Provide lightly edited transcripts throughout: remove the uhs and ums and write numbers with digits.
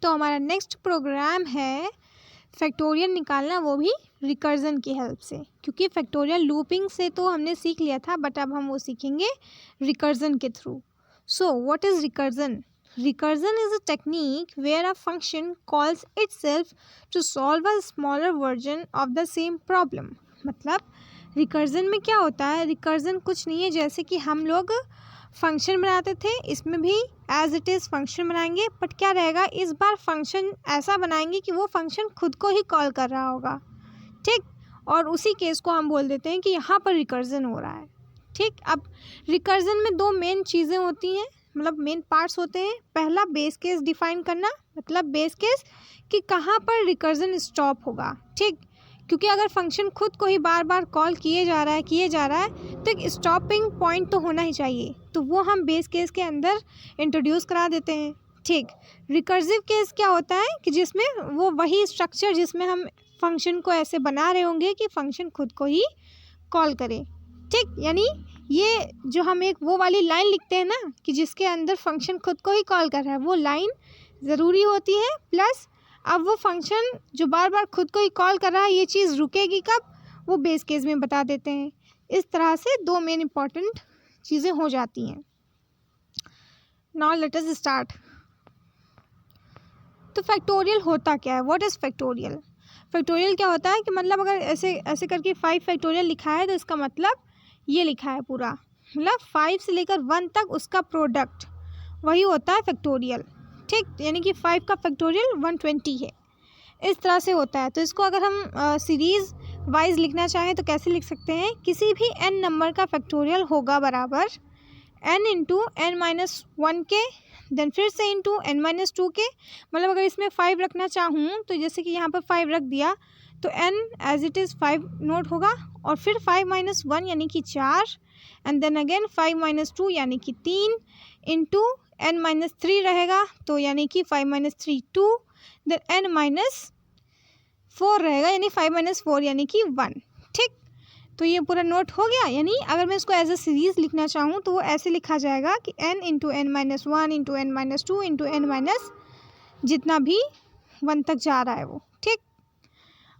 तो हमारा next programme है फैक्टोरियल निकालना, वो भी रिकर्जन की हेल्प से, क्योंकि फैक्टोरियल लूपिंग से तो हमने सीख लिया था, बट अब हम वो सीखेंगे रिकर्जन के through. So what is recursion? Recursion is a technique where a function calls itself to solve a smaller version of the same problem। मतलब रिकर्जन में क्या होता है? रिकर्जन कुछ नहीं है, जैसे कि हम लोग फंक्शन बनाते थे, इसमें भी एज इट इज़ फंक्शन बनाएंगे, बट क्या रहेगा, इस बार फंक्शन ऐसा बनाएंगे कि वो फंक्शन खुद को ही कॉल कर रहा होगा, ठीक। और उसी केस को हम बोल देते हैं कि यहाँ पर रिकर्जन हो रहा है, ठीक। अब रिकर्जन में दो मेन चीज़ें होती हैं, मतलब मेन पार्ट्स होते हैं। पहला बेस केस डिफाइन करना, मतलब बेस केस कि कहाँ पर रिकर्जन स्टॉप होगा, ठीक। क्योंकि अगर फंक्शन खुद को ही बार बार कॉल किए जा रहा है तो एक स्टॉपिंग पॉइंट तो होना ही चाहिए, तो वो हम बेस केस के अंदर इंट्रोड्यूस करा देते हैं, ठीक। रिकर्सिव केस क्या होता है कि जिसमें वो वही स्ट्रक्चर जिसमें हम फंक्शन को ऐसे बना रहे होंगे कि फंक्शन खुद को ही कॉल करे, ठीक। यानी ये जो हम एक वो वाली लाइन लिखते हैं ना कि जिसके अंदर फंक्शन खुद को ही कॉल कर रहा है, वो लाइन ज़रूरी होती है। प्लस अब वो फंक्शन जो बार बार खुद को ही कॉल कर रहा है, ये चीज़ रुकेगी कब, वो बेस केस में बता देते हैं। इस तरह से दो मेन इंपॉर्टेंट चीज़ें हो जाती हैं। Now let us start. तो फैक्टोरियल होता क्या है? What is factorial? फैक्टोरियल क्या होता है कि मतलब अगर ऐसे ऐसे करके 5 फैक्टोरियल लिखा है तो इसका मतलब ये लिखा है पूरा, मतलब 5 से लेकर 1 तक उसका प्रोडक्ट, वही होता है फैक्टोरियल, ठीक। यानी कि 5 का फैक्टोरियल 120 है, इस तरह से होता है। तो इसको अगर हम सीरीज़ वाइज लिखना चाहें तो कैसे लिख सकते हैं? किसी भी n नंबर का फैक्टोरियल होगा बराबर n इंटू n-1 के, देन फिर से इंटू n-2 के। मतलब अगर इसमें 5 रखना चाहूँ तो जैसे कि यहाँ पर 5 रख दिया तो n as it is 5 note होगा, और फिर 5-1 यानी कि 4, एंड देन अगेन 5-2 यानी कि 3 इंटू n-3 रहेगा, तो यानी कि 5-3 2, देन n-4 रहेगा यानी 5-4 यानी कि 1, ठीक। तो ये पूरा नोट हो गया। यानी अगर मैं इसको एज अ सीरीज़ लिखना चाहूँ तो वो ऐसे लिखा जाएगा कि n into n-1 into n-2 into n- जितना भी 1 तक जा रहा है वो, ठीक।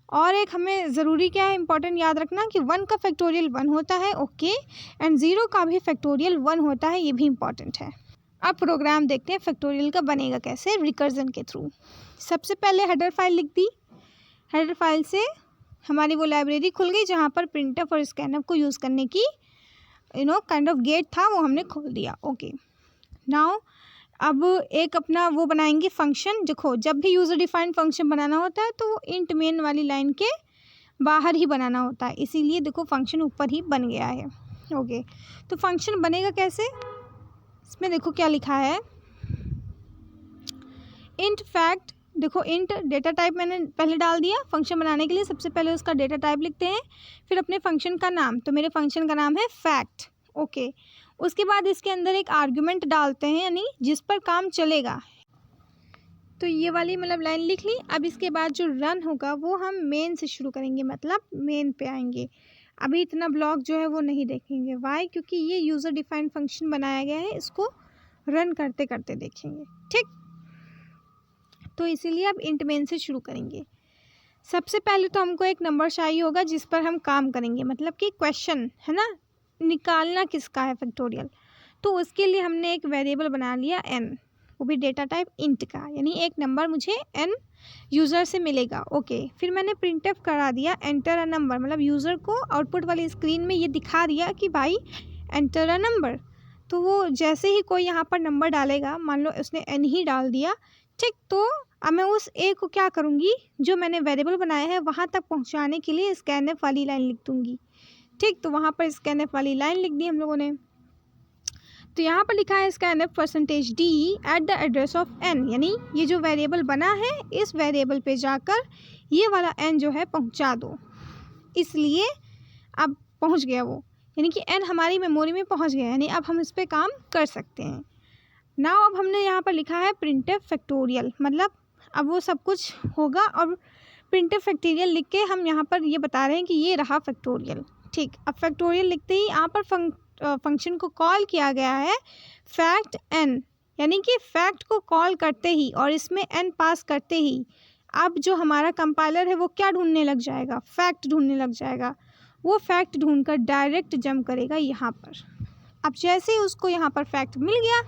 और एक हमें ज़रूरी क्या है, इंपॉर्टेंट याद रखना कि 1 का फैक्टोरियल 1 होता है, ओके, एंड 0 का भी फैक्टोरियल 1 होता है, ये भी इंपॉर्टेंट है। अब प्रोग्राम देखते हैं फैक्टोरियल का बनेगा कैसे रिकर्जन के थ्रू। सबसे पहले हेडर फाइल लिख दी, हेडर फाइल से हमारी वो लाइब्रेरी खुल गई जहाँ पर प्रिंटफ और स्कैनफ को यूज़ करने की काइंड ऑफ गेट था, वो हमने खोल दिया, ओके। नाउ अब एक अपना वो बनाएंगे फंक्शन। देखो जब भी यूज़र डिफाइंड फंक्शन बनाना होता है तो वो इंट मेन वाली लाइन के बाहर ही बनाना होता है, इसीलिए देखो फंक्शन ऊपर ही बन गया है, ओके। तो फंक्शन बनेगा कैसे, इसमें देखो क्या लिखा है, इंट फैक्ट। देखो इंट डेटा टाइप मैंने पहले डाल दिया फंक्शन बनाने के लिए, सबसे पहले उसका डेटा टाइप लिखते हैं, फिर अपने फंक्शन का नाम, तो मेरे फंक्शन का नाम है फैक्ट, ओके। उसके बाद इसके अंदर एक आर्गुमेंट डालते हैं, यानी जिस पर काम चलेगा। तो ये वाली मतलब लाइन लिख ली। अब इसके बाद जो रन होगा वो हम मेन से शुरू करेंगे, मतलब मेन पे आएंगे। अभी इतना ब्लॉक जो है वो नहीं देखेंगे, वाई, क्योंकि ये यूज़र डिफाइंड फंक्शन बनाया गया है, इसको रन करते करते देखेंगे, ठीक। तो इसीलिए अब इंट मेन से शुरू करेंगे। सबसे पहले तो हमको एक नंबर चाहिए होगा जिस पर हम काम करेंगे, मतलब कि क्वेश्चन है ना, निकालना किसका है फैक्टोरियल। तो उसके लिए हमने एक वेरिएबल बना लिया n, वो भी डेटा टाइप इंट का, यानी एक नंबर मुझे n यूज़र से मिलेगा, ओके। फिर मैंने प्रिंटफ करा दिया एंटर अ नंबर, मतलब यूज़र को आउटपुट वाली स्क्रीन में ये दिखा दिया कि भाई एंटर अ नंबर। तो वो जैसे ही कोई यहाँ पर नंबर डालेगा, मान लो उसने n ही डाल दिया, ठीक। तो अब मैं उस ए को क्या करूँगी, जो मैंने वेरिएबल बनाया है वहाँ तक पहुँचाने के लिए स्कैनफ वाली लाइन लिख दूँगी, ठीक। तो वहाँ पर स्कैनफ वाली लाइन लिख दी हम लोगों ने। तो यहाँ पर लिखा है scanf %d at the address of n, यानी ये जो वेरिएबल बना है इस वेरिएबल पे जाकर ये वाला n जो है पहुँचा दो, इसलिए अब पहुँच गया वो, यानी कि n हमारी मेमोरी में पहुँच गया, यानी अब हम इस पर काम कर सकते हैं। नाउ अब हमने यहाँ पर लिखा है प्रिंटफ फैक्टोरियल, मतलब अब वो सब कुछ होगा, और प्रिंटफ फैक्टोरियल लिख के हम यहाँ पर ये बता रहे हैं कि ये रहा फैक्टोरियल, ठीक। अब फैक्टोरियल लिखते ही यहाँ पर फंक्शन को कॉल किया गया है फैक्ट n, यानी कि फैक्ट को कॉल करते ही और इसमें n पास करते ही अब जो हमारा कंपाइलर है वो क्या ढूंढने लग जाएगा, फैक्ट ढूंढने लग जाएगा। वो फैक्ट ढूंढकर डायरेक्ट जंप करेगा यहाँ पर। अब जैसे ही उसको यहाँ पर फैक्ट मिल गया,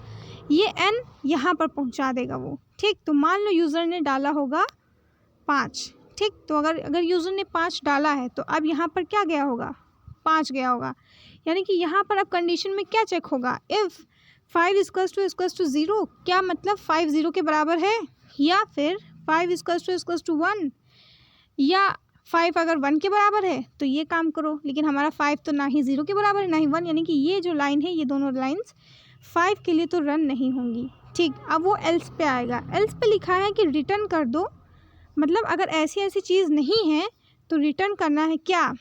ये n यहाँ पर पहुँचा देगा वो, ठीक। तो मान लो यूज़र ने डाला होगा 5, ठीक। तो अगर यूज़र ने 5 डाला है तो अब यहाँ पर क्या गया होगा, 5 गया होगा। यानी कि यहाँ पर अब कंडीशन में क्या चेक होगा, इफ़ 5 इक्वल्स टू 0, क्या मतलब 5 0 के बराबर है, या फिर 5 इक्वल्स टू 1, या 5 अगर 1 के बराबर है तो ये काम करो। लेकिन हमारा 5 तो ना ही 0 के बराबर है ना ही 1, यानी कि ये जो लाइन है, ये दोनों लाइंस 5 के लिए तो रन नहीं होंगी, ठीक। अब वो एल्स पे आएगा। एल्स पे लिखा है कि रिटर्न कर दो, मतलब अगर ऐसी चीज़ नहीं है तो रिटर्न करना है क्या,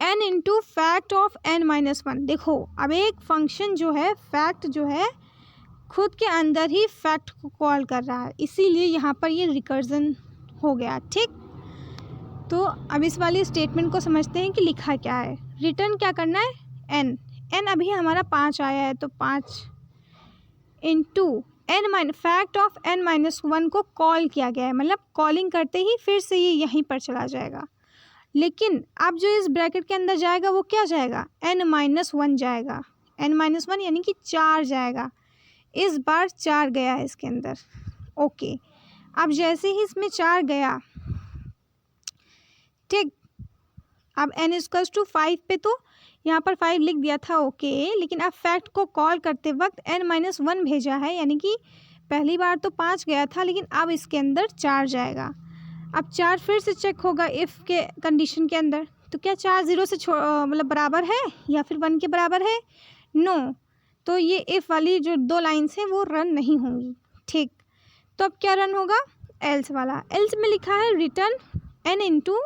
n into fact of n-1। देखो अब एक फंक्शन जो है, फैक्ट जो है, खुद के अंदर ही फैक्ट को कॉल कर रहा है, इसीलिए यहाँ पर ये रिकर्जन हो गया, ठीक। तो अब इस वाली स्टेटमेंट को समझते हैं कि लिखा क्या है। रिटर्न क्या करना है, n अभी हमारा 5 आया है तो 5 इंटू फैक्ट ऑफ n-1 को कॉल किया गया है, मतलब कॉलिंग करते ही फिर से ये यहीं पर चला जाएगा। लेकिन अब जो इस ब्रैकेट के अंदर जाएगा वो क्या जाएगा, n-1 जाएगा, n-1 यानी कि 4 जाएगा। इस बार 4 गया है इसके अंदर, ओके। अब जैसे ही इसमें 4 गया, ठीक। अब n इक्वल्स टू 5 पे तो यहाँ पर 5 लिख दिया था, ओके। लेकिन अब फैक्ट को कॉल करते वक्त n-1 भेजा है, यानी कि पहली बार तो 5 गया था, लेकिन अब इसके अंदर 4 जाएगा। अब 4 फिर से चेक होगा इफ़ के कंडीशन के अंदर, तो क्या 4 0 से मतलब बराबर है या फिर 1 के बराबर है, नो। तो ये इफ़ वाली जो 2 लाइन्स हैं वो रन नहीं होंगी, ठीक। तो अब क्या रन होगा, एल्स वाला। एल्स में लिखा है रिटर्न n इंटू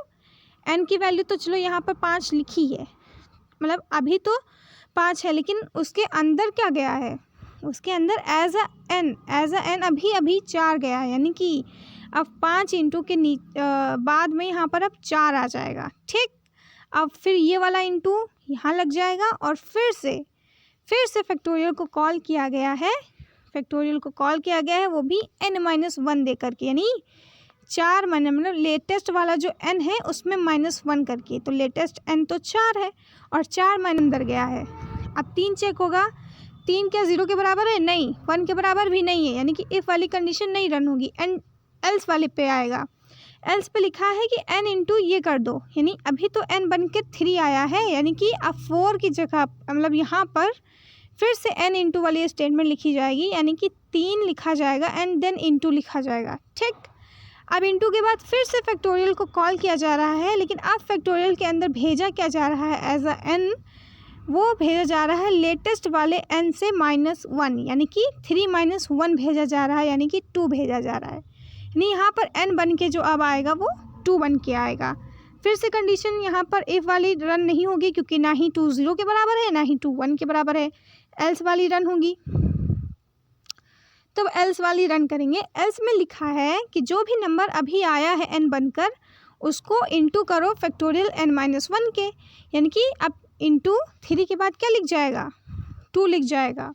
n की वैल्यू तो चलो यहाँ पर 5 लिखी है, मतलब अभी तो 5 है, लेकिन उसके अंदर क्या गया है, उसके अंदर एज अ एन अभी 4 गया है, यानी कि अब 5 इंटू के बाद में यहाँ पर अब 4 आ जाएगा, ठीक। अब फिर ये वाला इंटू यहाँ लग जाएगा और फिर से फैक्टोरियल को कॉल किया गया है, वो भी n-1 दे करके, यानी 4 मतलब लेटेस्ट वाला जो n है उसमें -1 करके, तो लेटेस्ट n तो 4 है और 4 अंदर गया है। अब 3 चेक होगा, 3 क्या 0 के बराबर है, नहीं, 1 के बराबर भी नहीं है, यानी कि इफ़ वाली कंडीशन नहीं रन होगी, एंड एल्स वाले पे आएगा। एल्स पे लिखा है कि n इंटू ये कर दो, यानी अभी तो n बन के 3 आया है, यानी कि अब 4 की जगह मतलब यहाँ पर फिर से n इंटू वाली स्टेटमेंट लिखी जाएगी, यानी कि 3 लिखा जाएगा एंड देन इंटू लिखा जाएगा, ठीक। अब इंटू के बाद फिर से फैक्टोरियल को कॉल किया जा रहा है, लेकिन अब फैक्टोरियल के अंदर भेजा क्या जा रहा है एज अ n, वो भेजा जा रहा है लेटेस्ट वाले n से -1, यानी कि 3 - 1 भेजा जा रहा है, यानी कि 2 भेजा जा रहा है, यानी यहाँ पर n बन के जो अब आएगा वो 2 बन के आएगा। फिर से कंडीशन यहाँ पर इफ़ वाली रन नहीं होगी, क्योंकि ना ही 2 0 के बराबर है ना ही 2 1 के बराबर है, एल्स वाली रन होगी। तब एल्स वाली रन करेंगे। एल्स में लिखा है कि जो भी नंबर अभी आया है n बनकर, उसको इंटू करो फैक्टोरियल n-1 के, यानी कि अब इंटू 3 के बाद क्या लिख जाएगा, 2 लिख जाएगा,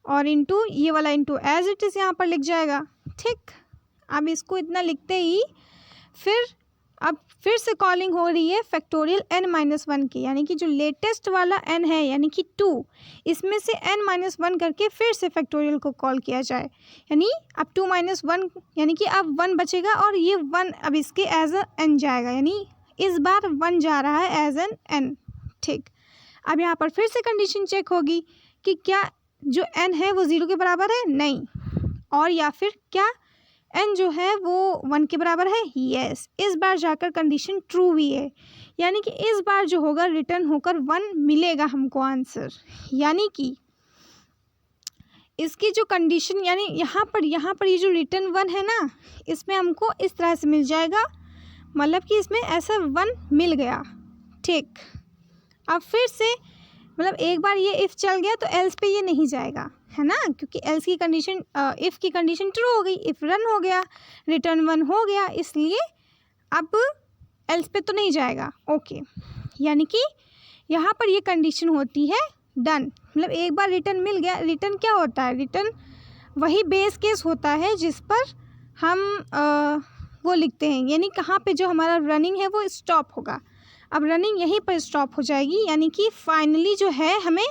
और इंटू ये वाला इंटू एज इट इज़ यहाँ पर लिख जाएगा, ठीक। अब इसको इतना लिखते ही फिर से कॉलिंग हो रही है फैक्टोरियल n-1 की, यानी कि जो लेटेस्ट वाला n है यानी कि 2, इसमें से n-1 करके फिर से फैक्टोरियल को कॉल किया जाए, यानी अब 2 - 1 यानी कि अब 1 बचेगा और ये 1 अब इसके एज अ n जाएगा, यानी इस बार 1 जा रहा है एज एन n, ठीक। अब यहाँ पर फिर से कंडीशन चेक होगी कि क्या जो n है वो 0 के बराबर है, नहीं, और या फिर क्या n जो है वो 1 के बराबर है, यस। इस बार जाकर कंडीशन ट्रू हुई है, यानी कि इस बार जो होगा रिटर्न होकर 1 मिलेगा हमको आंसर, यानी कि इसकी जो कंडीशन, यानी यहाँ पर ये जो रिटर्न 1 है ना, इसमें हमको इस तरह से मिल जाएगा, मतलब कि इसमें ऐसा 1 मिल गया, ठीक। अब फिर से मतलब एक बार ये इफ़ चल गया तो एल्स पे ये नहीं जाएगा, है ना, क्योंकि एल्स की कंडीशन इफ़ की कंडीशन ट्रू हो गई, इफ़ रन हो गया, रिटर्न 1 हो गया, इसलिए अब एल्स पे तो नहीं जाएगा, ओके। यानी कि यहाँ पर ये कंडीशन होती है डन, मतलब एक बार रिटर्न मिल गया, रिटर्न क्या होता है, रिटर्न वही बेस केस होता है जिस पर हम वो लिखते हैं, यानी कहाँ पे जो हमारा रनिंग है वो स्टॉप होगा। अब रनिंग यहीं पर स्टॉप हो जाएगी, यानी कि फाइनली जो है हमें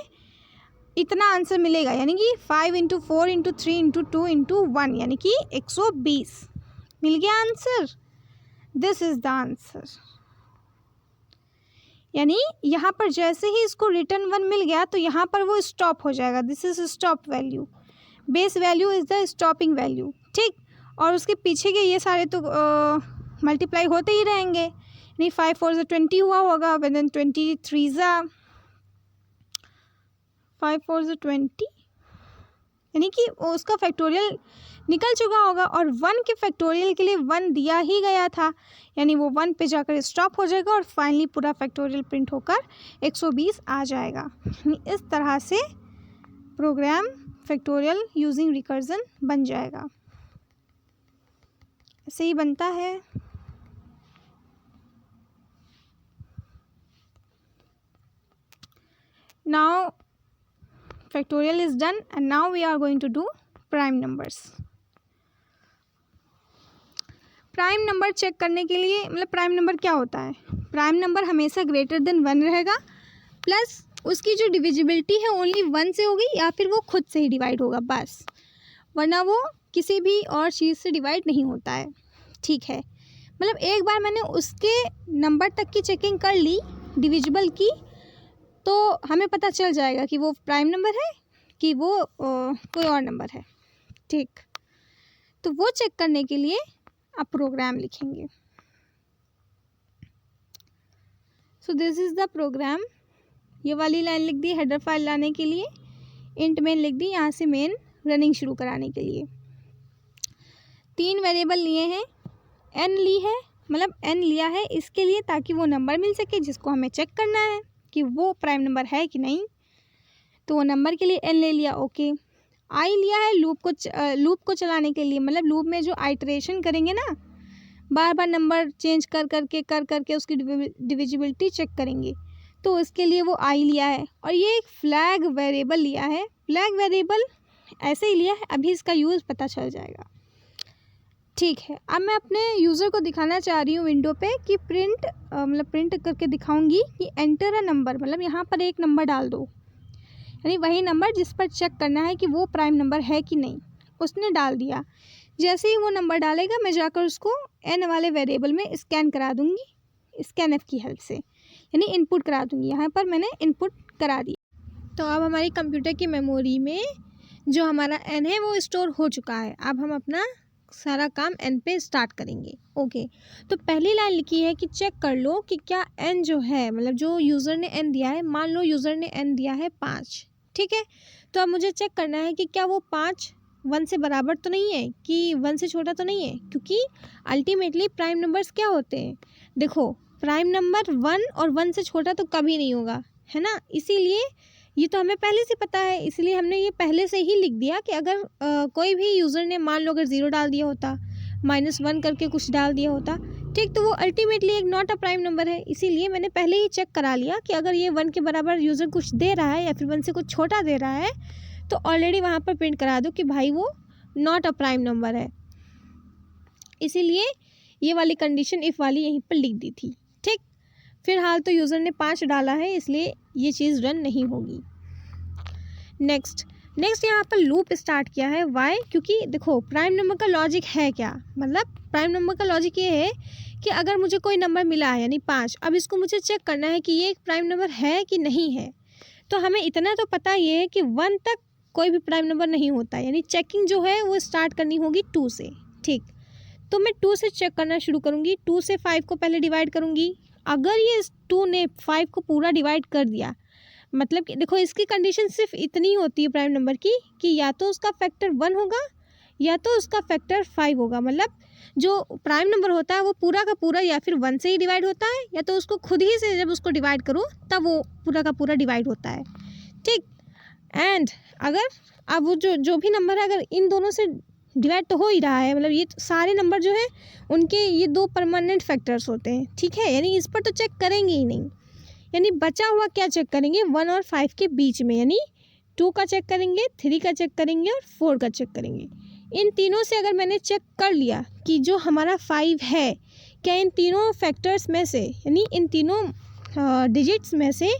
इतना आंसर मिलेगा, यानी कि 5 × 4 × 3 × 2 × 1 यानी कि 120 मिल गया answer. This is the answer. यानी यहाँ पर जैसे ही इसको रिटर्न 1 मिल गया तो यहाँ पर वो स्टॉप हो जाएगा। This is stop value, base value is the stopping value, ठीक। और उसके पीछे के ये सारे तो मल्टीप्लाई होते ही रहेंगे, यानी 5 × 4 = 20 हुआ होगा, देन 23 × 5 × 4 = 20, यानी कि उसका फैक्टोरियल निकल चुका होगा। और 1 के फैक्टोरियल के लिए 1 दिया ही गया था, यानी वो 1 पे जाकर स्टॉप हो जाएगा और फाइनली पूरा फैक्टोरियल प्रिंट होकर 120 आ जाएगा। इस तरह से प्रोग्राम फैक्टोरियल यूजिंग रिकर्जन बन जाएगा। ऐसे ही बनता है। Now factorial is done and now we are going to do prime numbers. Prime number check करने के लिए, मतलब प्राइम नंबर क्या होता है, प्राइम नंबर हमेशा ग्रेटर देन 1 रहेगा, प्लस उसकी जो डिविजिबिलिटी है ओनली 1 से होगी या फिर वो खुद से ही डिवाइड होगा बस, वरना वो किसी भी और चीज़ से डिवाइड नहीं होता है, ठीक है। मतलब एक बार मैंने उसके नंबर तक की चेकिंग कर ली डिविजिबल की, तो हमें पता चल जाएगा कि वो प्राइम नंबर है कि वो कोई और नंबर है, ठीक। तो वो चेक करने के लिए आप प्रोग्राम लिखेंगे। So this is the program. ये वाली लाइन लिख दी हेडर फाइल लाने के लिए, इंट मेन लिख दी यहाँ से मेन रनिंग शुरू कराने के लिए। 3 वेरिएबल लिए हैं, n ली है, मतलब n लिया है इसके लिए ताकि वो नंबर मिल सके जिसको हमें चेक करना है कि वो प्राइम नंबर है कि नहीं, तो वो नंबर के लिए n ले लिया, ओके। i लिया है लूप को चलाने के लिए, मतलब लूप में जो आइटरेशन करेंगे ना, बार बार नंबर चेंज कर करके उसकी डिविजिबिलिटी चेक करेंगे, तो उसके लिए वो i लिया है। और ये एक फ्लैग वेरिएबल लिया है, फ्लैग वेरिएबल ऐसे ही लिया है, अभी इसका यूज़ पता चल जाएगा, ठीक है। अब मैं अपने यूज़र को दिखाना चाह रही हूँ विंडो पे कि प्रिंट करके दिखाऊंगी कि एंटर अ नंबर, मतलब यहाँ पर एक नंबर डाल दो, यानी वही नंबर जिस पर चेक करना है कि वो प्राइम नंबर है कि नहीं, उसने डाल दिया। जैसे ही वो नंबर डालेगा मैं जाकर उसको n वाले वेरिएबल में स्कैन करा दूँगी, स्कैनएफ की हेल्प से, यानी इनपुट करा दूँगी। यहाँ पर मैंने इनपुट करा दिया। तो अब हमारी कंप्यूटर की मेमोरी में जो हमारा n है वो स्टोर हो चुका है। अब हम अपना सारा काम n पे स्टार्ट करेंगे, ओके। तो पहली लाइन लिखी है कि चेक कर लो कि क्या n जो है, मतलब जो यूज़र ने n दिया है, मान लो यूज़र ने n दिया है 5, ठीक है। तो अब मुझे चेक करना है कि क्या वो 5 1 से बराबर तो नहीं है, कि 1 से छोटा तो नहीं है, क्योंकि अल्टीमेटली प्राइम नंबर्स क्या होते हैं, देखो प्राइम नंबर 1 और 1 से छोटा तो कभी नहीं होगा, है ना। इसीलिए ये तो हमें पहले से पता है, इसलिए हमने ये पहले से ही लिख दिया कि अगर कोई भी यूज़र ने मान लो अगर 0 डाल दिया होता, -1 करके कुछ डाल दिया होता, ठीक, तो वो अल्टीमेटली एक नॉट अ प्राइम नंबर है। इसीलिए मैंने पहले ही चेक करा लिया कि अगर ये 1 के बराबर यूज़र कुछ दे रहा है या फिर 1 से कुछ छोटा दे रहा है, तो ऑलरेडी वहाँ पर प्रिंट करा दो कि भाई वो नॉट अ प्राइम नंबर है। इसीलिए ये वाली कंडीशन इफ़ वाली यहीं पर लिख दी थी, ठीक। फिलहाल तो यूज़र ने 5 डाला है, इसलिए ये चीज़ रन नहीं होगी। नेक्स्ट यहाँ पर लूप स्टार्ट किया है, वाई, क्योंकि देखो प्राइम नंबर का लॉजिक है क्या, मतलब प्राइम नंबर का लॉजिक ये है कि अगर मुझे कोई नंबर मिला है यानी 5, अब इसको मुझे चेक करना है कि ये एक प्राइम नंबर है कि नहीं है। तो हमें इतना तो पता ये है कि 1 तक कोई भी प्राइम नंबर नहीं होता, यानी चेकिंग जो है वो स्टार्ट करनी होगी 2 से, ठीक। तो मैं 2 से चेक करना शुरू करूँगी, 2 से 5 को पहले डिवाइड करूँगी। अगर ये 2 ने 5 को पूरा डिवाइड कर दिया, मतलब कि देखो इसकी कंडीशन सिर्फ इतनी होती है प्राइम नंबर की कि या तो उसका फैक्टर 1 होगा या तो उसका फैक्टर 5 होगा, मतलब जो प्राइम नंबर होता है वो पूरा का पूरा या फिर 1 से ही डिवाइड होता है, या तो उसको खुद ही से जब उसको डिवाइड करो तब वो पूरा का पूरा डिवाइड होता है, ठीक। एंड अगर अब वो जो भी नंबर है अगर इन दोनों से डिवाइड तो हो ही रहा है, मतलब ये सारे नंबर जो है उनके ये 2 परमानेंट फैक्टर्स होते हैं, ठीक है, यानी इस पर तो चेक करेंगे ही नहीं। यानी बचा हुआ क्या चेक करेंगे 1 और 5 के बीच में, यानी 2 का चेक करेंगे, 3 का चेक करेंगे और 4 का चेक करेंगे। इन तीनों से अगर मैंने चेक कर लिया कि जो हमारा 5 है, क्या इन तीनों फैक्टर्स में से यानी इन तीनों डिजिट्स में से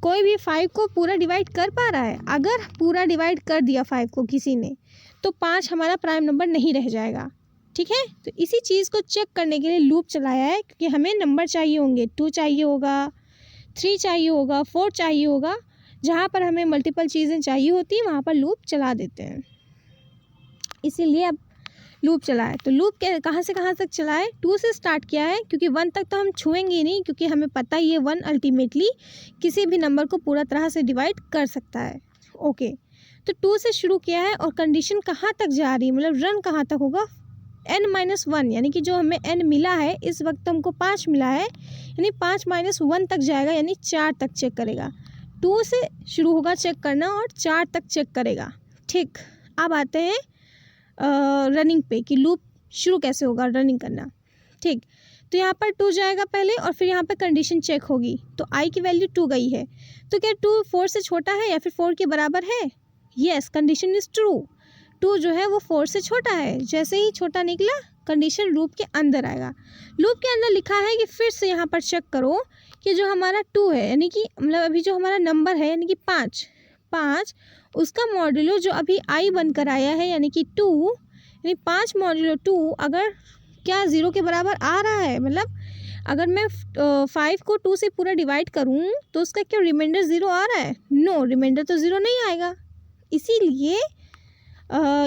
कोई भी 5 को पूरा डिवाइड कर पा रहा है। अगर पूरा डिवाइड कर दिया 5 को किसी ने, तो 5 हमारा प्राइम नंबर नहीं रह जाएगा। ठीक है, तो इसी चीज़ को चेक करने के लिए लूप चलाया है, क्योंकि हमें नंबर चाहिए होंगे, 2 चाहिए होगा, 3 चाहिए होगा, 4 चाहिए होगा। जहाँ पर हमें मल्टीपल चीज़ें चाहिए होती हैं वहाँ पर लूप चला देते हैं, इसीलिए अब लूप चलाए। तो लूप कहाँ से कहाँ तक चलाए? 2 से स्टार्ट किया है, क्योंकि 1 तक तो हम छुएंगे ही नहीं, क्योंकि हमें पता ही है 1 अल्टीमेटली किसी भी नंबर को पूरा तरह से डिवाइड कर सकता है। ओके, तो 2 से शुरू किया है और कंडीशन कहाँ तक जा रही है, मतलब रन कहाँ तक होगा? n-1, यानी कि जो हमें n मिला है, इस वक्त हमको 5 मिला है, यानी 5 - 1 तक जाएगा, यानी 4 तक चेक करेगा। 2 से शुरू होगा चेक करना और 4 तक चेक करेगा। ठीक, अब आते हैं रनिंग पे कि लूप शुरू कैसे होगा रनिंग करना। ठीक, तो यहाँ पर 2 जाएगा पहले और फिर यहाँ पे कंडीशन चेक होगी। तो i की वैल्यू 2 गई है, तो क्या 2 4 से छोटा है या फिर 4 के बराबर है? Yes, condition is true. 2 जो है वो 4 से छोटा है। जैसे ही छोटा निकला, कंडीशन लूप के अंदर आएगा। लूप के अंदर लिखा है कि फिर से यहाँ पर चेक करो कि जो हमारा 2 है, यानी कि मतलब अभी जो हमारा नंबर है यानी कि 5, उसका मॉड्यूलो जो अभी i बनकर आया है यानी कि 2, यानी 5 मॉड्यूलो 2 अगर क्या 0 के बराबर आ रहा है, मतलब अगर मैं 5 को 2 से पूरा डिवाइड करूँ तो उसका क्या रिमाइंडर 0 आ रहा है? नो, रिमाइंडर तो 0 नहीं आएगा। इसीलिए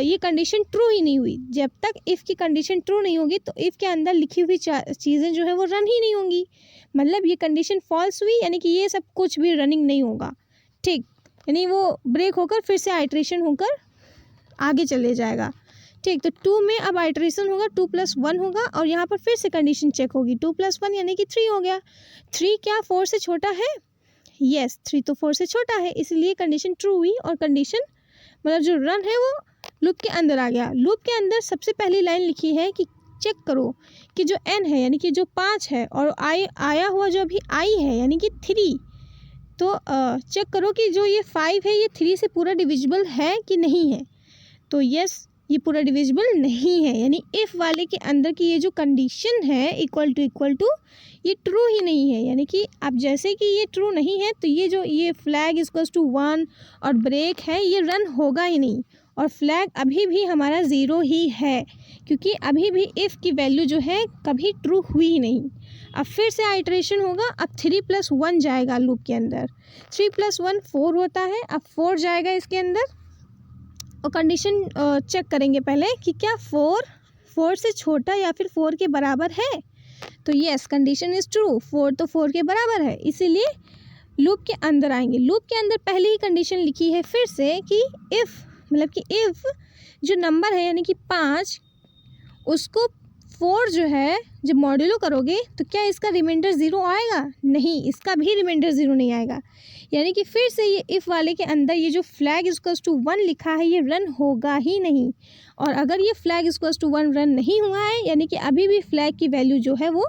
ये कंडीशन ट्रू ही नहीं हुई। जब तक इफ़ की कंडीशन ट्रू नहीं होगी तो इफ़ के अंदर लिखी हुई चीज़ें जो है वो रन ही नहीं होंगी, मतलब ये कंडीशन फॉल्स हुई, यानी कि ये सब कुछ भी रनिंग नहीं होगा। ठीक, यानी वो ब्रेक होकर फिर से आइट्रेशन होकर आगे चले जाएगा। ठीक, तो 2 में अब आइट्रेशन होगा, 2 + 1 होगा और यहाँ पर फिर से कंडीशन चेक होगी। 2 + 1 यानी कि 3 हो गया। 3 क्या 4 से छोटा है? यस, 3 तो 4 से छोटा है, इसलिए कंडीशन ट्रू हुई और कंडीशन मतलब जो रन है वो लूप के अंदर आ गया। लूप के अंदर सबसे पहली लाइन लिखी है कि चेक करो कि जो n है यानी कि जो 5 है और आया हुआ जो अभी i है यानी कि 3, तो चेक करो कि जो ये 5 है ये 3 से पूरा डिविजिबल है कि नहीं है। तो यस, ये पूरा डिविजिबल नहीं है, यानी इफ़ वाले के अंदर की ये जो कंडीशन है इक्वल टू ये ट्रू ही नहीं है। यानी कि अब जैसे कि ये ट्रू नहीं है तो ये जो ये फ्लैग इक्वल्स टू 1 और ब्रेक है ये रन होगा ही नहीं, और फ्लैग अभी भी हमारा 0 ही है, क्योंकि अभी भी इफ़ की वैल्यू जो है कभी ट्रू हुई ही नहीं। अब फिर से आइट्रेशन होगा, अब 3 + 1 जाएगा लूप के अंदर। 3 + 1 4 होता है, अब 4 जाएगा इसके अंदर और कंडीशन चेक करेंगे पहले कि क्या 4 से छोटा या फिर 4 के बराबर है। तो यस, कंडीशन इज़ ट्रू, 4 तो 4 के बराबर है, इसीलिए लूप के अंदर आएंगे। लूप के अंदर पहले ही कंडीशन लिखी है फिर से कि इफ़, मतलब कि इफ़ जो नंबर है यानी कि 5, उसको 4 जो है जब मॉड्यूलो करोगे तो क्या इसका रिमाइंडर 0 आएगा? नहीं, इसका भी रिमाइंडर 0 नहीं आएगा। यानी कि फिर से ये इफ़ वाले के अंदर ये जो फ्लैग इक्वल्स टू 1 लिखा है ये रन होगा ही नहीं, और अगर ये फ्लैग इक्वल्स टू 1 रन नहीं हुआ है यानी कि अभी भी फ्लैग की वैल्यू जो है वो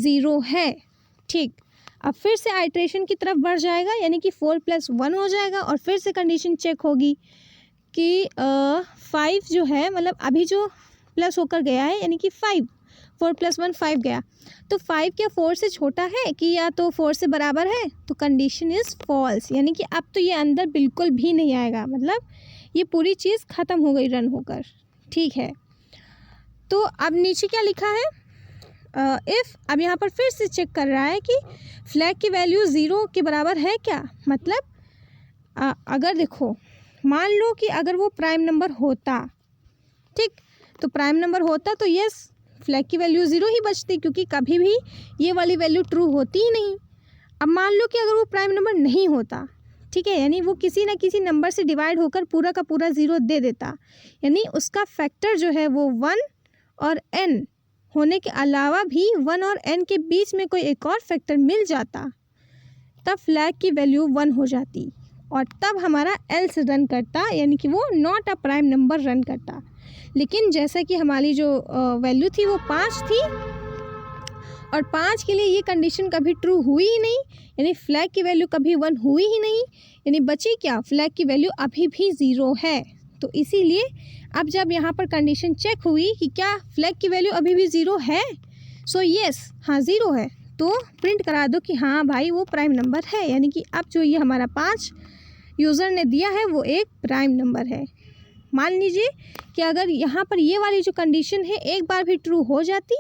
0 है। ठीक, अब फिर से आइट्रेशन की तरफ बढ़ जाएगा, यानी कि 4 + 1 हो जाएगा और फिर से कंडीशन चेक होगी कि 5 जो है, मतलब अभी जो प्लस होकर गया है यानी कि 5, 4 + 1 5 गया, तो 5 क्या 4 से छोटा है कि या तो 4 से बराबर है? तो कंडीशन इज़ फॉल्स, यानी कि अब तो ये अंदर बिल्कुल भी नहीं आएगा, मतलब ये पूरी चीज़ ख़त्म हो गई रन होकर। ठीक है, तो अब नीचे क्या लिखा है? इफ़, अब यहाँ पर फिर से चेक कर रहा है कि फ्लैग की वैल्यू 0 के बराबर है क्या। मतलब अगर देखो, मान लो कि अगर वो प्राइम नंबर होता, ठीक, तो प्राइम नंबर होता तो यस फ्लैग की वैल्यू 0 ही बचती, क्योंकि कभी भी ये वाली वैल्यू ट्रू होती ही नहीं। अब मान लो कि अगर वो प्राइम नंबर नहीं होता, ठीक है, यानी वो किसी ना किसी नंबर से डिवाइड होकर पूरा का पूरा 0 दे देता, यानी उसका फैक्टर जो है वो 1 और n होने के अलावा भी 1 और n के बीच में कोई एक और फैक्टर मिल जाता, तब फ्लैग की वैल्यू 1 हो जाती और तब हमारा एल्स रन करता, यानी कि वो not a prime number run करता। लेकिन जैसा कि हमारी जो वैल्यू थी वो 5 थी और 5 के लिए ये कंडीशन कभी ट्रू हुई ही नहीं, यानी फ्लैग की वैल्यू कभी 1 हुई ही नहीं, यानी बची क्या, फ्लैग की वैल्यू अभी भी 0 है। तो इसीलिए अब जब यहाँ पर कंडीशन चेक हुई कि क्या फ्लैग की वैल्यू अभी भी 0 है, सो येस, हाँ 0 है, तो प्रिंट करा दो कि हाँ भाई वो प्राइम नंबर है, यानी कि अब जो ये हमारा 5 यूज़र ने दिया है वो एक प्राइम नंबर है। मान लीजिए कि अगर यहाँ पर ये वाली जो कंडीशन है एक बार भी ट्रू हो जाती,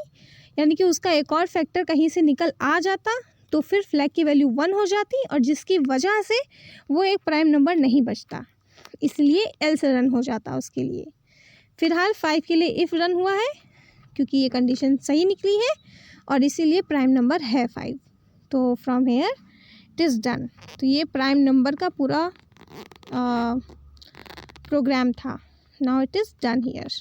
यानी कि उसका एक और फैक्टर कहीं से निकल आ जाता, तो फिर फ्लैग की वैल्यू 1 हो जाती और जिसकी वजह से वो एक प्राइम नंबर नहीं बचता, इसलिए एल्स रन हो जाता उसके लिए। फिलहाल 5 के लिए इफ़ रन हुआ है क्योंकि ये कंडीशन सही निकली है और इसीलिए प्राइम नंबर है 5। तो from here it is done. तो ये प्राइम नंबर का पूरा प्रोग्राम था। Now it is done here.